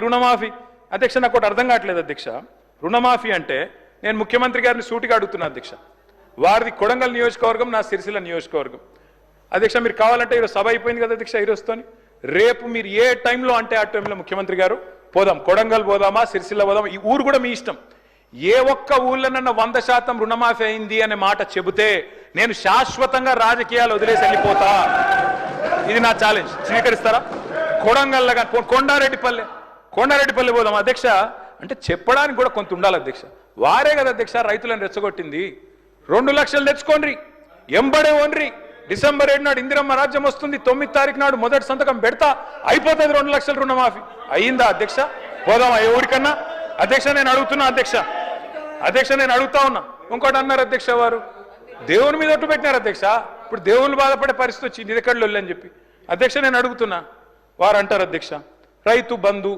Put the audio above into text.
రుణమాఫీ అధ్యక్ష నాకు ఒకటి అర్థం కావట్లేదు అధ్యక్ష రుణమాఫీ అంటే నేను ముఖ్యమంత్రి గారిని సూటిగా అడుగుతున్నా అధ్యక్ష వారిది కొడంగల్ నియోజకవర్గం నా సిరిసిల్ల నియోజకవర్గం అధ్యక్ష మీరు కావాలంటే ఈరోజు సభ అయిపోయింది కదా అధ్యక్ష ఈరోజుతోని రేపు మీరు ఏ టైంలో అంటే ఆ టైంలో ముఖ్యమంత్రి గారు పోదాం కొడంగల్ పోదామా సిరిసిల్ల పోదామా ఈ ఊరు కూడా మీ ఇష్టం ఏ ఒక్క ఊళ్ళోనన్నా 100% రుణమాఫీ అయింది అనే మాట చెబితే నేను శాశ్వతంగా రాజకీయాలు వదిలేసి వెళ్ళిపోతా ఇది నా ఛాలెంజ్ స్వీకరిస్తారా కొడంగల్ కొండారెడ్డిపల్లి పోదాం అధ్యక్ష అంటే చెప్పడానికి కూడా కొంత ఉండాలి అధ్యక్ష వారే కదా అధ్యక్ష రైతులను రెచ్చగొట్టింది 2 లక్షలు తెచ్చుకోండి ఎంబడే ఓన్రి డిసెంబర్ 7 నాడు ఇందిరమ్మ రాజ్యం వస్తుంది 9 తారీఖు నాడు మొదటి సంతకం పెడతా అయిపోతుంది 2 లక్షల రుణమాఫీ అయ్యిందా అధ్యక్ష పోదామా ఏ ఊరికన్నా అధ్యక్ష నేను అడుగుతున్నా అధ్యక్ష నేను అడుగుతా ఉన్నా ఇంకోటి అన్నారు అధ్యక్ష వారు దేవుని మీద ఒట్టు పెట్టినారు అధ్యక్ష ఇప్పుడు దేవుళ్ళు బాధపడే పరిస్థితి వచ్చింది ఇది ఎక్కడ అని చెప్పి అధ్యక్ష నేను అడుగుతున్నా వారు అంటారు అధ్యక్ష రైతు బంధు